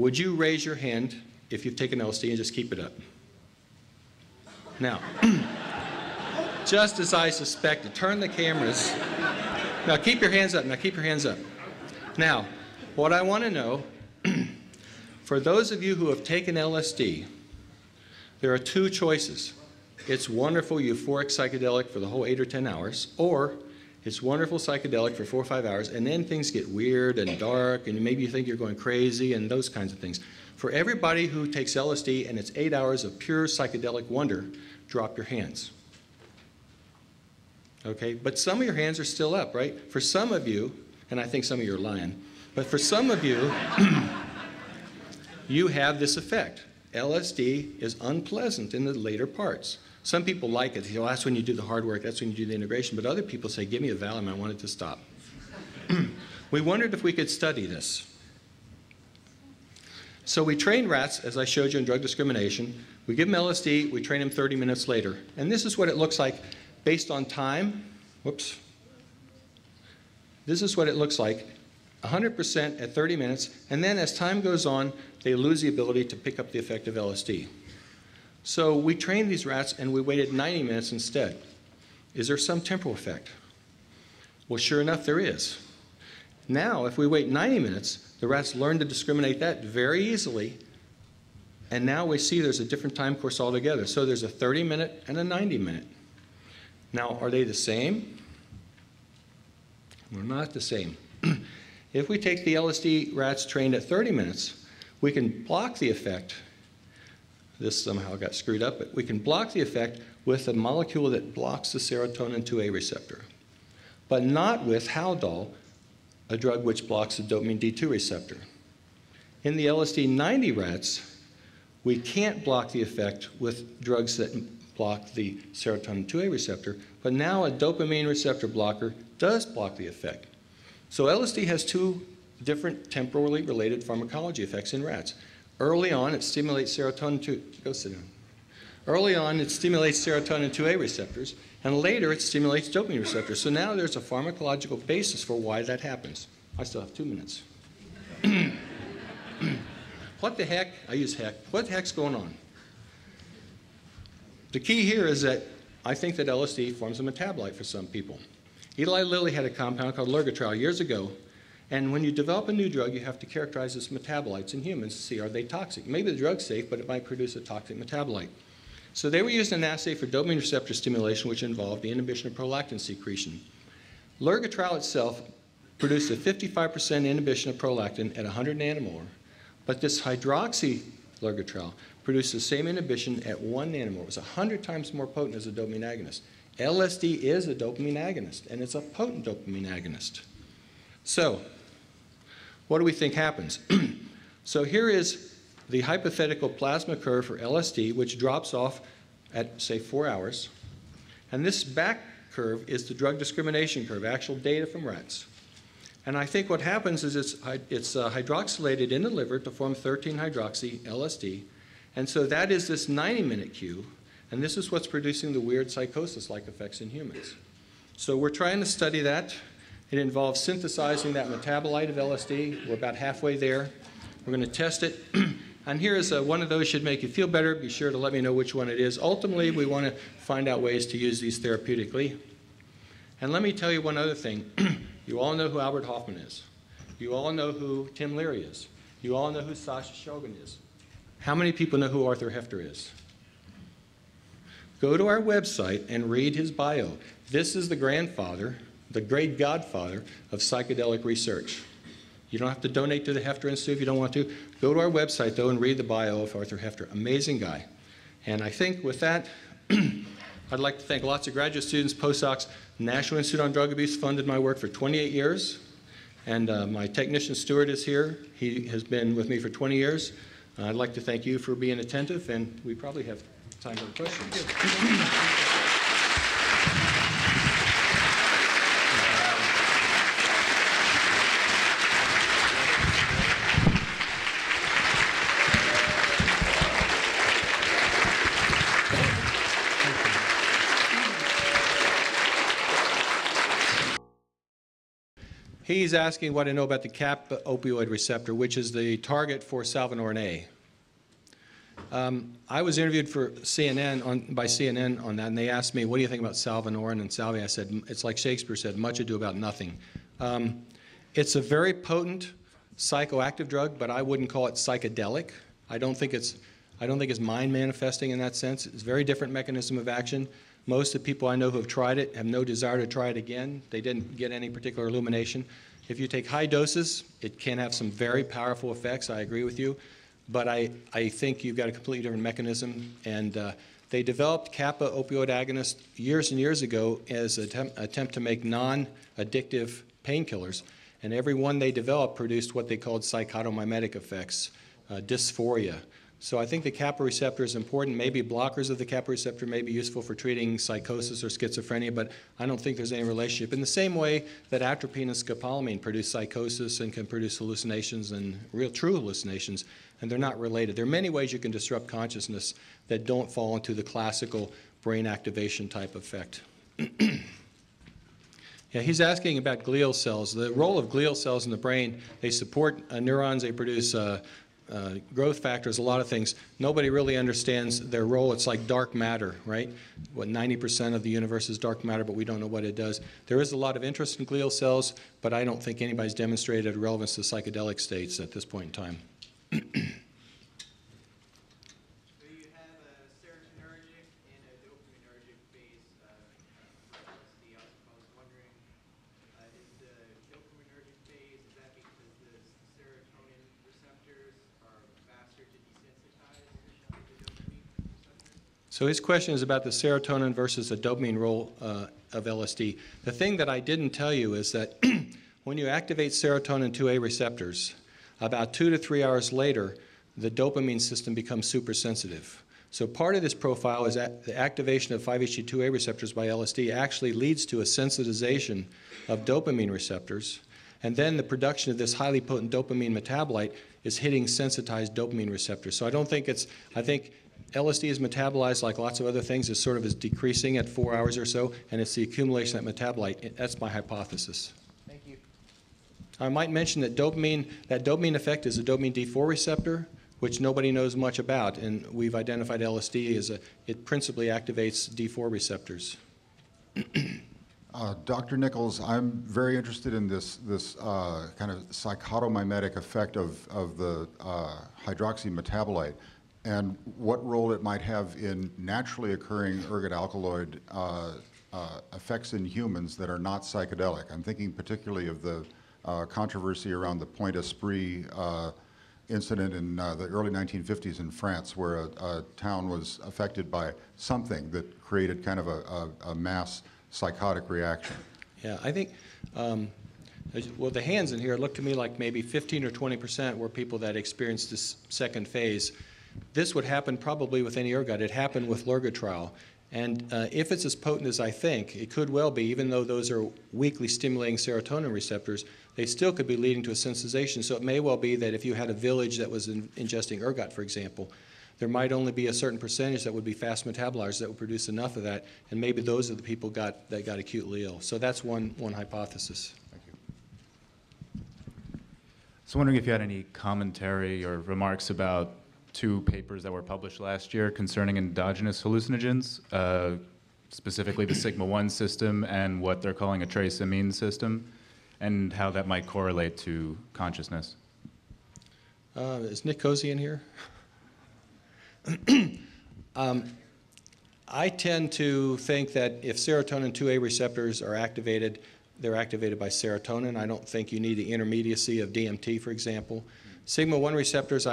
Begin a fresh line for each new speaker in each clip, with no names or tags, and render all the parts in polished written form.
would you raise your hand if you've taken LSD and just keep it up? Now, just as I suspected, turn the cameras. Now keep your hands up, now keep your hands up. Now, what I want to know, for those of you who have taken LSD, there are two choices. It's wonderful euphoric psychedelic for the whole 8 or 10 hours, or it's wonderful psychedelic for 4 or 5 hours, and then things get weird and dark, and maybe you think you're going crazy, and those kinds of things. For everybody who takes LSD and it's 8 hours of pure psychedelic wonder, drop your hands. Okay, but some of your hands are still up, right? For some of you, and I think some of you are lying, but for some of you, you have this effect. LSD is unpleasant in the later parts. Some people like it. Well, that's when you do the hard work, that's when you do the integration, but other people say, give me a Valium, I want it to stop. We wondered if we could study this. So we trained rats, as I showed you in drug discrimination. We give them LSD, we train them 30 minutes later. And this is what it looks like based on time. Whoops. This is what it looks like, 100% at 30 minutes, and then as time goes on, they lose the ability to pick up the effect of LSD. So we trained these rats and we waited 90 minutes instead. Is there some temporal effect? Well, sure enough, there is. Now, if we wait 90 minutes, the rats learn to discriminate that very easily, and now we see there's a different time course altogether. So there's a 30-minute and a 90-minute. Now, are they the same? They're not the same. If we take the LSD rats trained at 30 minutes, we can block the effect. This somehow got screwed up, but we can block the effect with a molecule that blocks the serotonin 2A receptor, but not with Haldol, a drug which blocks the dopamine D2 receptor. In the LSD-90 rats, we can't block the effect with drugs that block the serotonin 2A receptor, but now a dopamine receptor blocker does block the effect. So LSD has two different temporally related pharmacology effects in rats. Early on, it stimulates serotonin 2, go sit down. Early on, it stimulates serotonin 2A receptors, and later it stimulates dopamine receptors. So now there's a pharmacological basis for why that happens. I still have 2 minutes. What the heck, I use heck, what the heck's going on? The key here is that I think that LSD forms a metabolite for some people. Eli Lilly had a compound called lurgitrol years ago, and when you develop a new drug, you have to characterize its metabolites in humans to see are they toxic. Maybe the drug's safe, but it might produce a toxic metabolite. So they were using an assay for dopamine receptor stimulation, which involved the inhibition of prolactin secretion. Lurgitrol itself produced a 55% inhibition of prolactin at 100 nanomolar, but this hydroxylurgitrol produced the same inhibition at 1 nanomolar. It was 100 times more potent as a dopamine agonist. LSD is a dopamine agonist, and it's a potent dopamine agonist. So, what do we think happens? So here is the hypothetical plasma curve for LSD, which drops off at, say, 4 hours. And this back curve is the drug discrimination curve, actual data from rats. And I think what happens is it's hydroxylated in the liver to form 13-hydroxy-LSD. And so that is this 90-minute cue. And this is what's producing the weird psychosis-like effects in humans. So we're trying to study that. It involves synthesizing that metabolite of LSD. We're about halfway there. We're going to test it. And here is one of those should make you feel better. Be sure to let me know which one it is. Ultimately, we want to find out ways to use these therapeutically. And let me tell you one other thing. You all know who Albert Hoffman is. You all know who Tim Leary is. You all know who Sasha Shogun is. How many people know who Arthur Hefter is? Go to our website and read his bio. This is the grandfather, the great godfather of psychedelic research. You don't have to donate to the Hefter Institute if you don't want to. Go to our website, though, and read the bio of Arthur Hefter. Amazing guy. And I think with that, I'd like to thank lots of graduate students, postdocs. National Institute on Drug Abuse funded my work for 28 years. And my technician Stuart is here. He has been with me for 20 years. I'd like to thank you for being attentive, and we probably have time for questions. He's asking what I know about the kappa opioid receptor, which is the target for salvinorin A. I was interviewed for by CNN on that, and they asked me, what do you think about salvinorin and salvia? I said, it's like Shakespeare said, much ado about nothing. It's a very potent psychoactive drug, but I wouldn't call it psychedelic. I don't think it's mind manifesting in that sense. It's a very different mechanism of action. Most of the people I know who have tried it have no desire to try it again. They didn't get any particular illumination. If you take high doses, it can have some very powerful effects. I agree with you. But I think you've got a completely different mechanism. And they developed kappa opioid agonists years and years ago as an attempt to make non-addictive painkillers. And every one they developed produced what they called psychotomimetic effects, dysphoria. So I think the kappa receptor is important. Maybe blockers of the kappa receptor may be useful for treating psychosis or schizophrenia, but I don't think there's any relationship. In the same way that atropine and scopolamine produce psychosis and can produce hallucinations and real true hallucinations, and they're not related. There are many ways you can disrupt consciousness that don't fall into the classical brain activation type effect. Yeah, he's asking about glial cells. The role of glial cells in the brain, they support neurons, they produce growth factors, a lot of things. Nobody really understands their role. It's like dark matter, right? What 90% of the universe is dark matter, but we don't know what it does. There is a lot of interest in glial cells, but I don't think anybody's demonstrated relevance to psychedelic states at this point in time.
So you have a serotonergic and a dopaminergic phase for LSD. I was wondering, is the dopaminergic phase, is that because the serotonin receptors are faster to desensitize the dopamine receptors?
So his question is about the serotonin versus the dopamine role of LSD. The thing that I didn't tell you is that when you activate serotonin 2A receptors, about 2 to 3 hours later, the dopamine system becomes supersensitive. So part of this profile is that the activation of 5-HT2A receptors by LSD actually leads to a sensitization of dopamine receptors, and then the production of this highly potent dopamine metabolite is hitting sensitized dopamine receptors. So I think LSD is metabolized like lots of other things, is sort of is decreasing at 4 hours or so, and it's the accumulation of that metabolite. That's my hypothesis.
Thank you.
I might mention that dopamine effect is a dopamine D4 receptor, which nobody knows much about, and we've identified LSD as it principally activates D4 receptors.
Dr. Nichols, I'm very interested in this kind of psychotomimetic effect of the hydroxy metabolite and what role it might have in naturally occurring ergot alkaloid effects in humans that are not psychedelic. I'm thinking particularly of the controversy around the Point Esprit incident in the early 1950s in France, where a town was affected by something that created kind of a mass psychotic reaction.
Yeah, I think, well, the hands in here look to me like maybe 15 or 20% were people that experienced this second phase. This would happen probably with any ergot. It happened with lurgotril. And if it's as potent as I think, it could well be, even though those are weakly stimulating serotonin receptors, they still could be leading to a sensitization. So it may well be that if you had a village that was ingesting ergot, for example, there might only be a certain percentage that would be fast metabolizers that would produce enough of that, and maybe those are the people that got acutely ill. So that's one hypothesis.
Thank you.
So wondering if you had any commentary or remarks about 2 papers that were published last year concerning endogenous hallucinogens, specifically the sigma-1 system and what they're calling a trace amine system, and how that might correlate to consciousness.
Is Nick Cozy in here? I tend to think that if serotonin 2A receptors are activated, they're activated by serotonin. I don't think you need the intermediacy of DMT, for example. Sigma-1 receptors,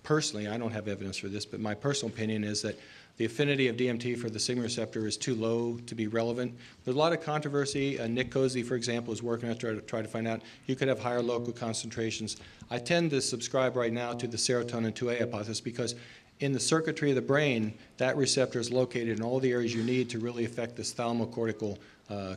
personally, I don't have evidence for this, but my personal opinion is that the affinity of DMT for the sigma receptor is too low to be relevant. There's a lot of controversy. Nick Cozy, for example, is working on try to find out. You could have higher local concentrations. I tend to subscribe right now to the serotonin 2A hypothesis because in the circuitry of the brain, that receptor is located in all the areas you need to really affect this thalamocortical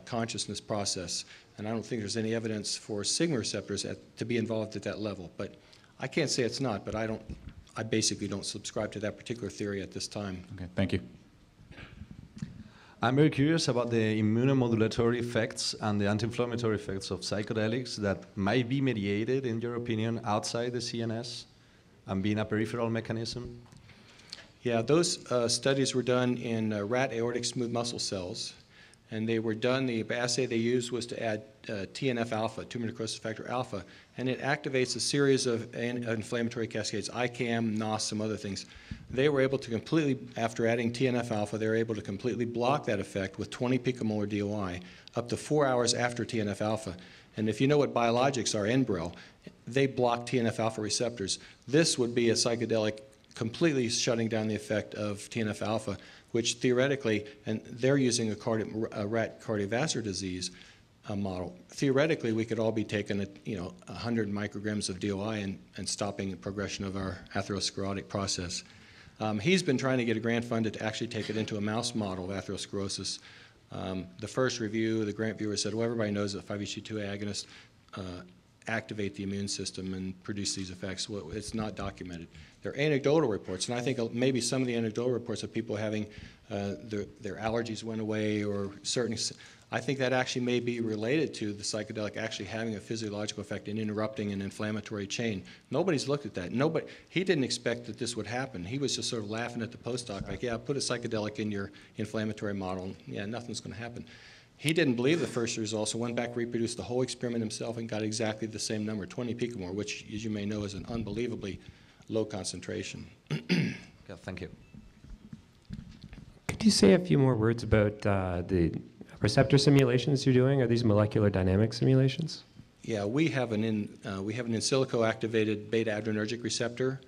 consciousness process. And I don't think there's any evidence for sigma receptors to be involved at that level. But I can't say it's not, but I basically don't subscribe to that particular theory at this time.
Okay, thank you.
I'm very curious about the immunomodulatory effects and the anti-inflammatory effects of psychedelics that might be mediated, in your opinion, outside the CNS and being a peripheral mechanism.
Yeah, those studies were done in rat aortic smooth muscle cells, and they were done, the assay they used was to add TNF-alpha, tumor necrosis factor alpha, and it activates a series of inflammatory cascades, ICAM, NOS, some other things. They were able to completely, after adding TNF-alpha, they were able to completely block that effect with 20 picomolar DOI up to 4 hours after TNF-alpha. And if you know what biologics are, Enbrel, they block TNF-alpha receptors. This would be a psychedelic completely shutting down the effect of TNF-alpha, which theoretically, and they're using a rat cardiovascular disease model. Theoretically, we could all be taking 100 micrograms of DOI and stopping the progression of our atherosclerotic process. He's been trying to get a grant funded to actually take it into a mouse model of atherosclerosis. The first review, the grant viewer said, well, everybody knows that 5-HT2A agonists activate the immune system and produce these effects. Well, it's not documented. There are anecdotal reports, and I think maybe some of the anecdotal reports of people having their allergies went away or certain, I think that actually may be related to the psychedelic actually having a physiological effect in interrupting an inflammatory chain. Nobody's looked at that. He didn't expect that this would happen. He was just sort of laughing at the postdoc, like, yeah, put a psychedelic in your inflammatory model, and yeah, nothing's going to happen. He didn't believe the first results, so went back, reproduced the whole experiment himself, and got exactly the same number, 20 picomolar, which, as you may know, is an unbelievably low concentration.
Okay, thank you.
Could you say a few more words about the receptor simulations you're doing? Are these molecular dynamic simulations?
Yeah, we have an in silico activated beta-adrenergic receptor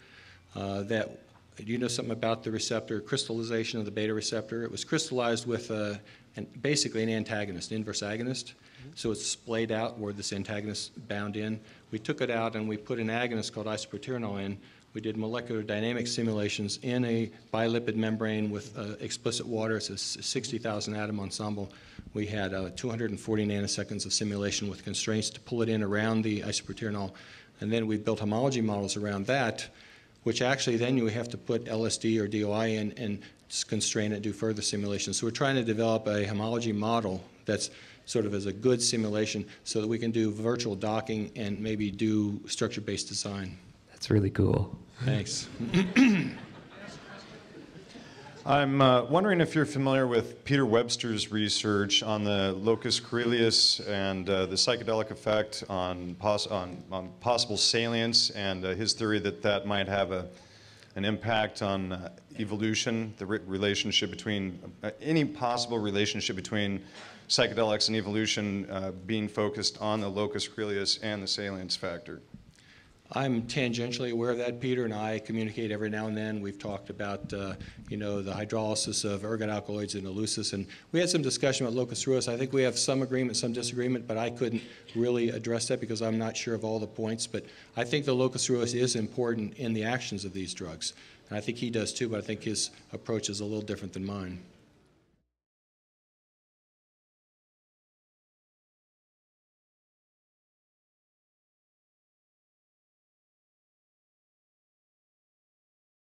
that, do you know something about the receptor crystallization of the beta receptor? It was crystallized with basically an antagonist, inverse agonist. So it's splayed out where this antagonist bound in. We took it out and we put an agonist called isoproterenol in. We did molecular dynamic simulations in a bilipid membrane with explicit water. It's a 60,000 atom ensemble. We had 240 nanoseconds of simulation with constraints to pull it in around the isoproterenol. And then we built homology models around that, which actually then you have to put LSD or DOI in and constrain it, do further simulations. So we're trying to develop a homology model that's sort of as a good simulation so that we can do virtual docking and maybe do structure-based design.
That's really cool.
Thanks.
I'm wondering if you're familiar with Peter Webster's research on the locus coeruleus and the psychedelic effect on possible salience, and his theory that might have an impact on evolution, the relationship between, any possible relationship between psychedelics and evolution being focused on the locus coeruleus and the salience factor.
I'm tangentially aware of that. Peter and I communicate every now and then. We've talked about, the hydrolysis of ergot alkaloids in eleusis, and we had some discussion about locus coeruleus. I think we have some agreement, some disagreement, but I couldn't really address that because I'm not sure of all the points. But I think the locus coeruleus is important in the actions of these drugs, and I think he does too. But I think his approach is a little different than mine.